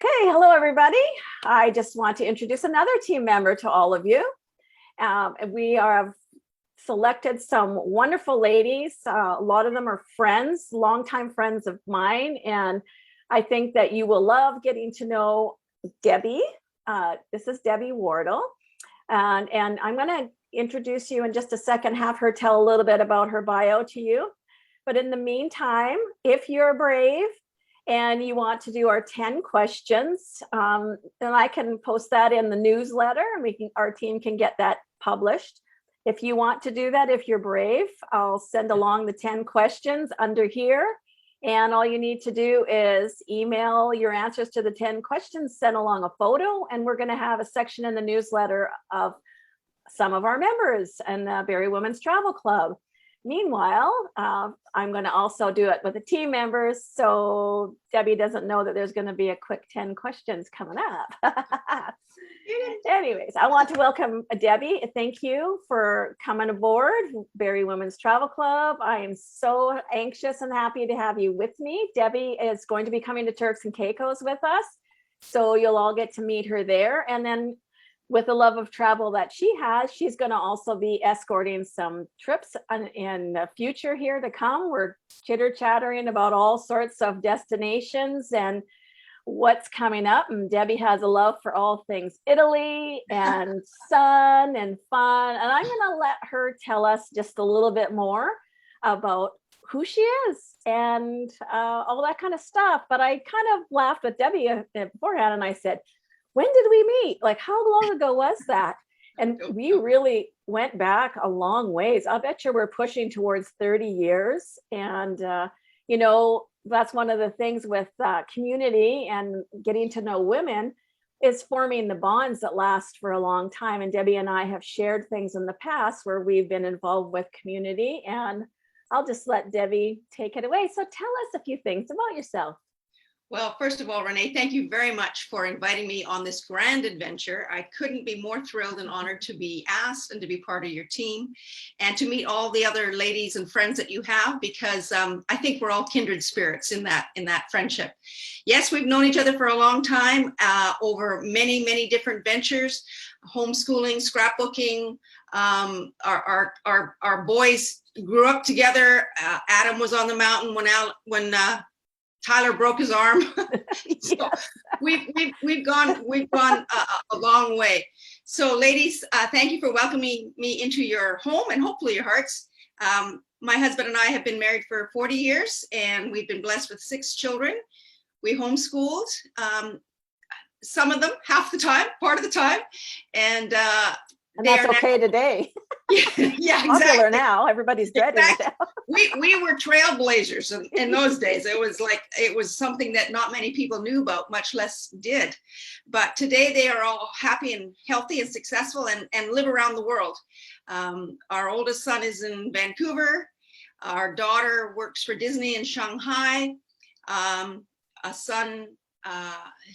Okay, hello everybody. I just want to introduce another team member to all of you. We have selected some wonderful ladies. A lot of them are friends, longtime friends of mine, and I think that you will love getting to know Debbie. This is Debbie Wardle, and I'm going to introduce you in just a second, have her tell a little bit about her bio to you. But in the meantime, if you're brave and you want to do our 10 questions, then I can post that in the newsletter and our team can get that published. If you want to do that, if you're brave, I'll send along the 10 questions under here. And all you need to do is email your answers to the 10 questions, send along a photo, and we're going to have a section in the newsletter of some of our members and the Barrie Women's Travel Club. Meanwhile, I'm going to also do it with the team members, so Debbie doesn't know that there's going to be a quick 10 questions coming up. Anyways, I want to welcome Debbie. Thank you for coming aboard Barrie Women's Travel Club. I am so anxious and happy to have you with me. Debbie is going to be coming to Turks and Caicos with us, so you'll all get to meet her there. And then with the love of travel that she has, she's going to also be escorting some trips in the future here to come. We're chitter-chattering about all sorts of destinations and what's coming up. And Debbie has a love for all things Italy and sun and fun. And I'm going to let her tell us just a little bit more about who she is and all that kind of stuff. But I kind of laughed with Debbie beforehand and I said, when did we meet? Like, how long ago was that? And we really went back a long ways. I bet you we're pushing towards 30 years. And, you know, that's one of the things with community and getting to know women is forming the bonds that last for a long time. And Debbie and I have shared things in the past where we've been involved with community. And I'll just let Debbie take it away. So tell us a few things about yourself. Well, first of all, Renee, thank you very much for inviting me on this grand adventure. I couldn't be more thrilled and honored to be asked and to be part of your team and to meet all the other ladies and friends that you have, because I think we're all kindred spirits in that friendship. Yes, we've known each other for a long time, over many, many different ventures, homeschooling, scrapbooking. Our boys grew up together. Adam was on the mountain when Tyler broke his arm. So yes. we've gone a long way. So ladies, thank you for welcoming me into your home and hopefully your hearts. My husband and I have been married for 40 years and we've been blessed with 6 children. We homeschooled, some of them half the time, part of the time. And that's okay today. Yeah, Popular exactly. Now, everybody's dreading it now. We were trailblazers in those days. It was something that not many people knew about, much less did. But today they are all happy and healthy and successful and live around the world. Our oldest son is in Vancouver. Our daughter works for Disney in Shanghai. A son,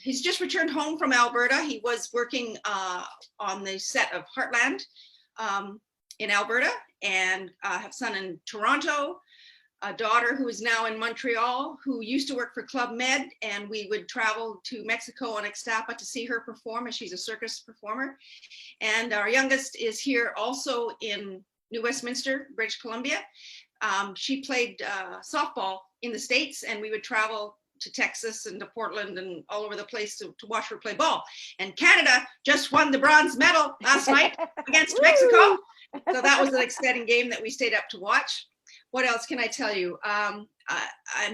he's just returned home from Alberta. He was working on the set of Heartland in Alberta, and have a son in Toronto, a daughter who is now in Montreal, who used to work for Club Med, and we would travel to Mexico and Ixtapa to see her perform, as she's a circus performer. And our youngest is here also in New Westminster, British Columbia. She played softball in the States, and we would travel to Texas and to Portland and all over the place to watch her play ball. And Canada just won the bronze medal last night against Mexico. So that was an exciting game that we stayed up to watch. What else can I tell you? I'm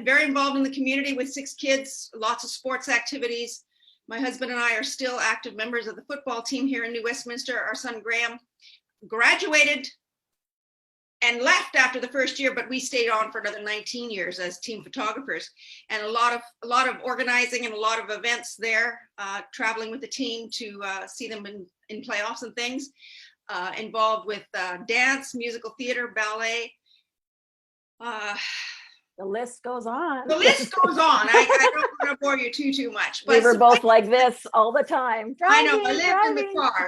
very involved in the community with 6 kids, lots of sports activities. My husband and I are still active members of the football team here in New Westminster. Our son Graham graduated and left after the first year, but we stayed on for another 19 years as team photographers, and a lot of organizing and a lot of events there, traveling with the team to see them in playoffs and things, involved with dance, musical theater, ballet. The list goes on. The list goes on. I don't want to bore you too much. But we were both like this all the time. I know, I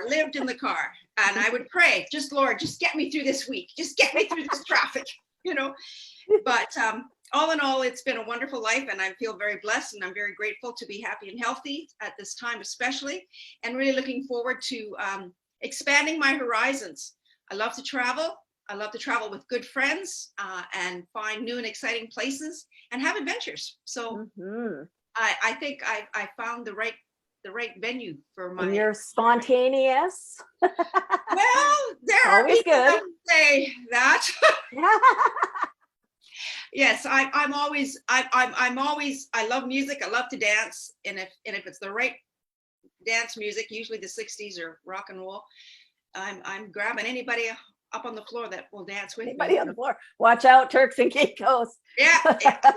lived in the car. And I would pray, just Lord, just get me through this week. Just get me through this traffic, you know. But all in all, it's been a wonderful life, and I feel very blessed, and I'm very grateful to be happy and healthy at this time, especially, and really looking forward to expanding my horizons. I love to travel. I love to travel with good friends and find new and exciting places and have adventures. So I think I found the right venue for my. And you're spontaneous. Well, there are Always people good. that say that. Yes, I'm always I love music. I love to dance, and if it's the right dance music, usually the 60s or rock and roll, I'm grabbing anybody up on the floor that will dance with Anybody me. on the floor? Watch out, Turks and Caicos. Yeah, I love that. I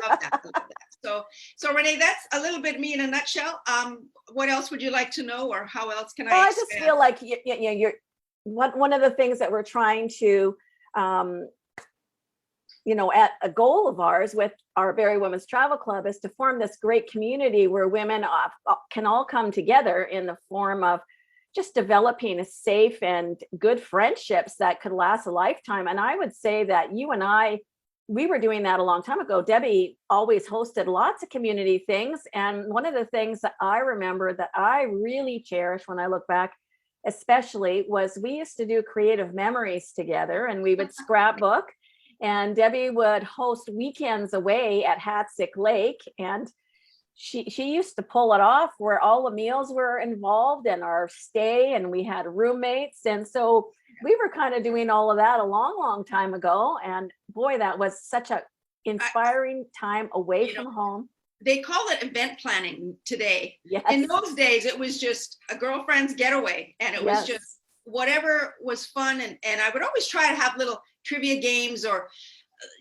love that. So Renee, that's a little bit me in a nutshell. What else would you like to know, or how else can Well, I I expand? just feel like you're one of the things that we're trying to at a goal of ours with our Barrie Women's Travel Club is to form this great community where women can all come together in the form of just developing a safe and good friendships that could last a lifetime. And I would say that you and I, we were doing that a long time ago. Debbie always hosted lots of community things. And one of the things that I remember that I really cherish when I look back, especially, was we used to do creative memories together, and we would scrapbook. And Debbie would host weekends away at Hatzick Lake, and she used to pull it off where all the meals were involved and our stay, and we had roommates. And so we were kind of doing all of that a long time ago. And boy, that was such a inspiring time away from home. They call it event planning today. Yes. In those days, it was just a girlfriend's getaway, and it was just whatever was fun. And I would always try to have little trivia games or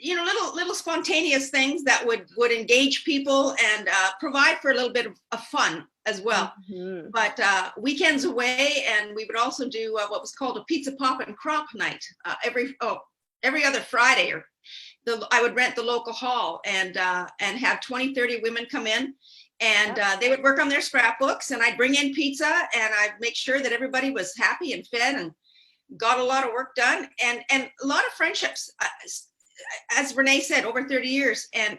little spontaneous things that would engage people and provide for a little bit of fun as well. Mm-hmm. But weekends away, and we would also do what was called a pizza pop and crop night every other Friday. Or I would rent the local hall and have 20-30 women come in, and they would work on their scrapbooks, and I'd bring in pizza, and I'd make sure that everybody was happy and fed and got a lot of work done, and a lot of friendships. As Renee said, over 30 years, and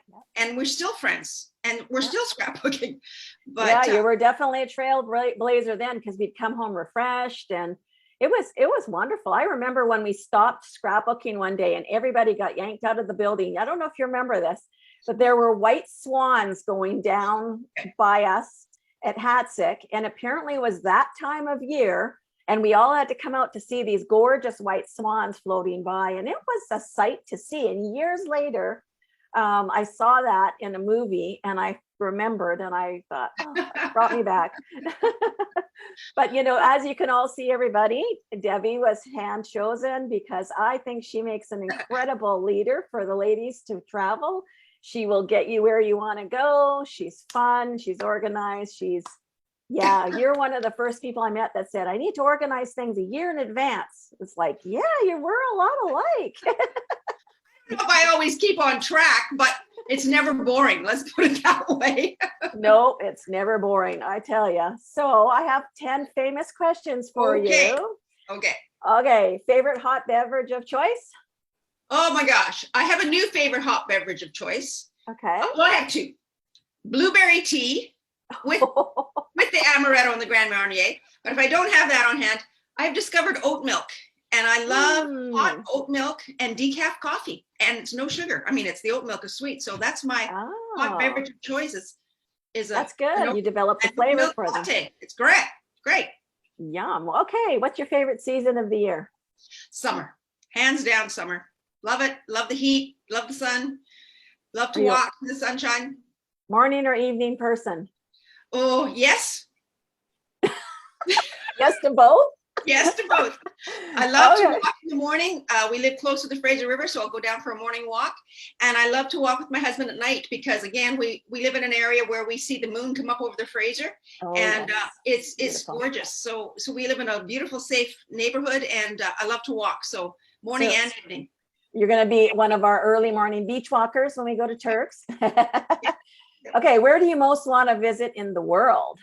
we're still friends, and we're still scrapbooking. But you were definitely a trailblazer then, because we'd come home refreshed, and it was wonderful. I remember when we stopped scrapbooking one day and everybody got yanked out of the building. I don't know if you remember this, but there were white swans going down by us at Hatzick, and apparently it was that time of year. And we all had to come out to see these gorgeous white swans floating by. And it was a sight to see. And years later, I saw that in a movie, and I remembered, and I thought, it brought me back. But, as you can all see, everybody, Debbie was hand chosen because I think she makes an incredible leader for the ladies to travel. She will get you where you want to go. She's fun. She's organized. You're one of the first people I met that said, I need to organize things a year in advance. It's like, we're a lot alike. I don't know if I always keep on track, but it's never boring. Let's put it that way. No, it's never boring, I tell you. So I have 10 famous questions for you. Okay. Favorite hot beverage of choice? Oh my gosh. I have a new favorite hot beverage of choice. Okay. Well, I have two. Blueberry tea with the amaretto and the Grand Marnier. But if I don't have that on hand, I've discovered oat milk, and I love hot oat milk and decaf coffee, and it's no sugar. I mean, it's the oat milk is sweet, so that's my hot beverage of choice. That's good. You developed a flavor for them. It's great. Yum. Okay, what's your favorite season of the year? Summer, hands down. Summer. Love it. Love the heat. Love the sun. Love to walk in the sunshine. Morning or evening person? Oh, yes. Yes to both? Yes to both. I love to walk in the morning. We live close to the Fraser River, so I'll go down for a morning walk. And I love to walk with my husband at night because, again, we live in an area where we see the moon come up over the Fraser, and it's gorgeous. So we live in a beautiful, safe neighborhood, and I love to walk. So morning and evening. You're going to be one of our early morning beach walkers when we go to Turks. Okay, where do you most want to visit in the world?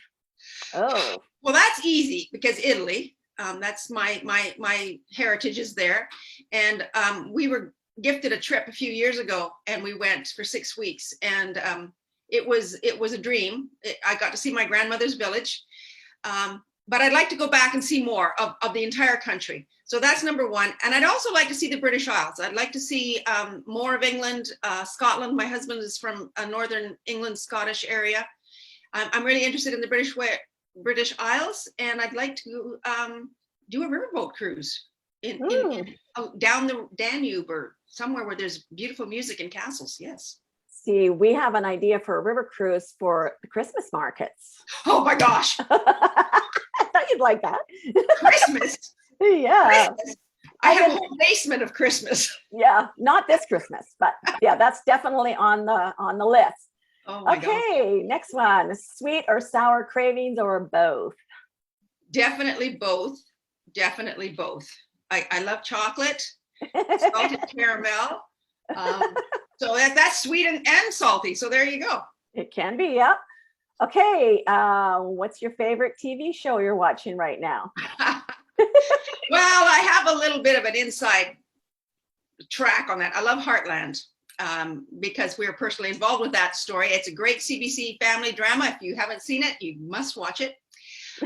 Oh, well, that's easy because Italy. That's my heritage is there, and we were gifted a trip a few years ago, and we went for 6 weeks, and it was a dream. I got to see my grandmother's village, but I'd like to go back and see more of the entire country. So that's number one. And I'd also like to see the British Isles. I'd like to see more of England, Scotland. My husband is from a Northern England, Scottish area. I'm really interested in the British Isles, and I'd like to do a riverboat cruise down the Danube or somewhere where there's beautiful music and castles. Yes. See, we have an idea for a river cruise for the Christmas markets. Oh my gosh. I thought you'd like that. Christmas. Yeah. Christmas. I have a whole basement of Christmas. Yeah, not this Christmas, but yeah, that's definitely on the list. Oh my Okay, God. next one. Sweet or sour cravings or both? Definitely both. Definitely both. I love chocolate, salted caramel. So that's sweet and salty. So there you go. It can be, yeah. Okay, what's your favorite TV show you're watching right now? Well, I have a little bit of an inside track on that. I love Heartland because we're personally involved with that story. It's a great CBC family drama. If you haven't seen it, you must watch it.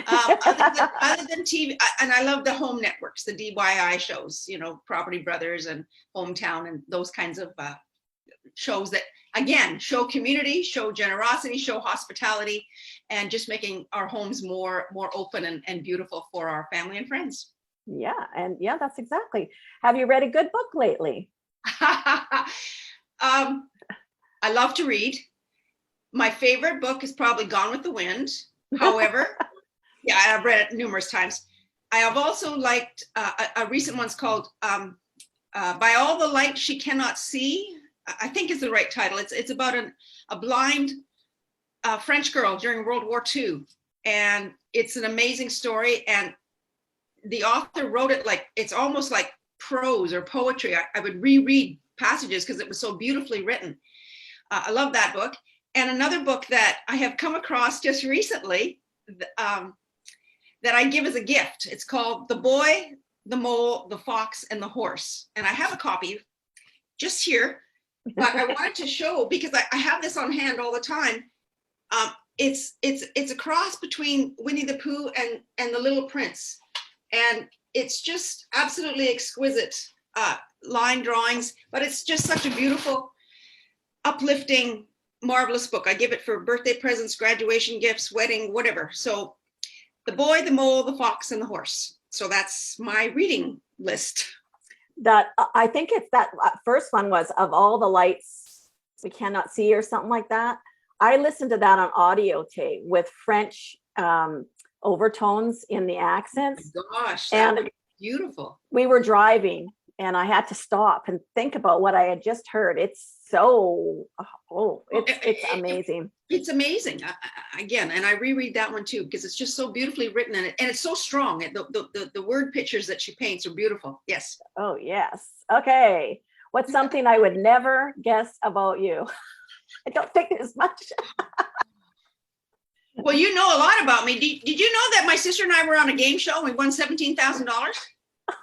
Other than TV, and I love the home networks, the DIY shows, Property Brothers and Hometown and those kinds of shows that, again, show community, show generosity, show hospitality, and just making our homes more open and beautiful for our family and friends. Yeah, and yeah, that's exactly. Have you read a good book lately? I love to read. My favorite book is probably Gone with the Wind. However, yeah, I've read it numerous times. I have also liked a recent one's called By All the Light She Cannot See, I think is the right title. It's about a blind French girl during World War II. And it's an amazing story. And the author wrote it like, it's almost like prose or poetry. I would reread passages because it was so beautifully written. I love that book. And another book that I have come across just recently that I give as a gift. It's called The Boy, the Mole, the Fox, and the Horse. And I have a copy just here, but I wanted to show because I have this on hand all the time. It's a cross between Winnie the Pooh and the Little Prince. And it's just absolutely exquisite line drawings, but it's just such a beautiful, uplifting, marvelous book. I give it for birthday presents, graduation gifts, wedding, whatever. So The Boy, the Mole, the Fox, and the Horse. So that's my reading list. That I think it's that first one was Of All the Lights We Cannot See or something like that. I listened to that on audio tape with French overtones in the accents. Oh my gosh, that and would be beautiful. We were driving and I had to stop and think about what I had just heard. It's so, it's amazing. It's amazing. Again, and I reread that one too, because it's just so beautifully written and it's so strong. The word pictures that she paints are beautiful. Yes. Oh, yes. Okay. What's something I would never guess about you? I don't think there's much. Well, you know a lot about me. Did you know that my sister and I were on a game show and we won $17,000?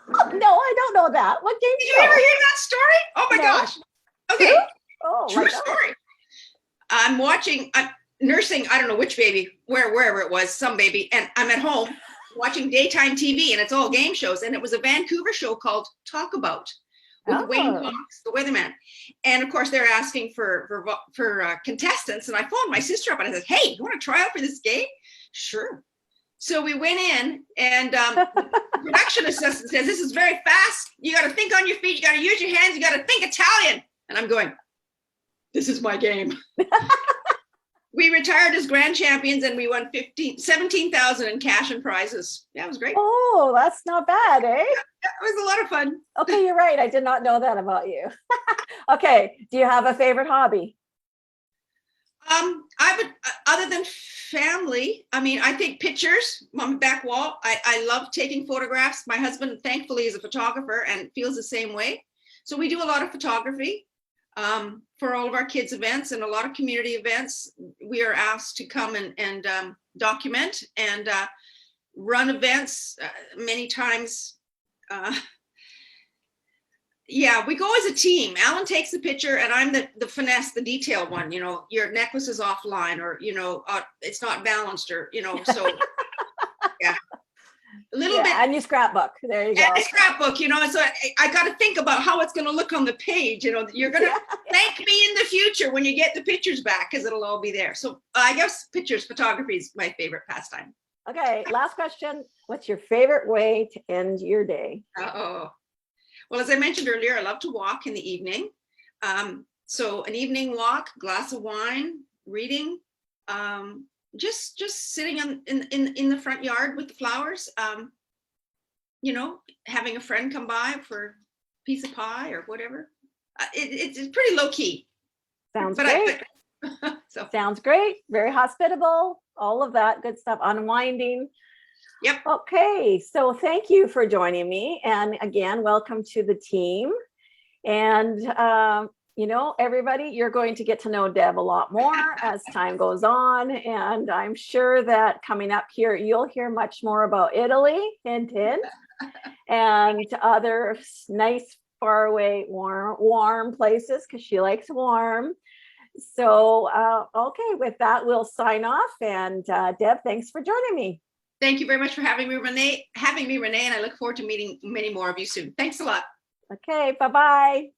No, I don't know that. What game Did show? you ever hear that story? Oh my gosh. Okay. True? Oh, True story. I'm nursing, I don't know which baby, wherever it was, some baby, and I'm at home watching daytime TV and it's all game shows. And it was a Vancouver show called Talk About with Wayne Cox, the weatherman. And of course they're asking for contestants. And I phoned my sister up and I said, hey, you want to try out for this game? Sure. So we went in and the production assistant says, this is very fast. You got to think on your feet. You got to use your hands. You got to think Italian. And I'm going, this is my game. We retired as grand champions and we won $17,000 in cash and prizes. Yeah, it was great. Oh, that's not bad, eh? It was a lot of fun. Okay, you're right. I did not know that about you. Okay, do you have a favorite hobby? I would, other than family, I take pictures on my back wall. I love taking photographs. My husband, thankfully, is a photographer and feels the same way. So we do a lot of photography for all of our kids' events and a lot of community events. We are asked to come and document and run events many times. Yeah, we go as a team. Alan takes the picture and I'm the finesse, the detail one, you know, your necklace is offline or, you know, it's not balanced or, you know, so yeah, a little bit. Yeah, and you scrapbook. There you And go. a scrapbook, you know, and so I got to think about how it's going to look on the page. You know, you're going to thank me in the future when you get the pictures back because it'll all be there. So I guess photography is my favorite pastime. Okay, last question. What's your favorite way to end your day? Oh, well, as I mentioned earlier, I love to walk in the evening. So an evening walk, glass of wine, reading, just sitting in the front yard with the flowers. You know, having a friend come by for a piece of pie or whatever. It's pretty low key. Sounds great. So. Sounds great. Very hospitable. All of that good stuff. Unwinding. Yep. Okay, so thank you for joining me. And again, welcome to the team. And, you know, everybody, you're going to get to know Deb a lot more as time goes on. And I'm sure that coming up here, you'll hear much more about Italy, hint, hint, and other nice, far away, warm places because she likes warm. So, okay, with that, we'll sign off. And Deb, thanks for joining me. Thank you very much for having me, Renee. And I look forward to meeting many more of you soon. Thanks a lot. Okay, bye-bye.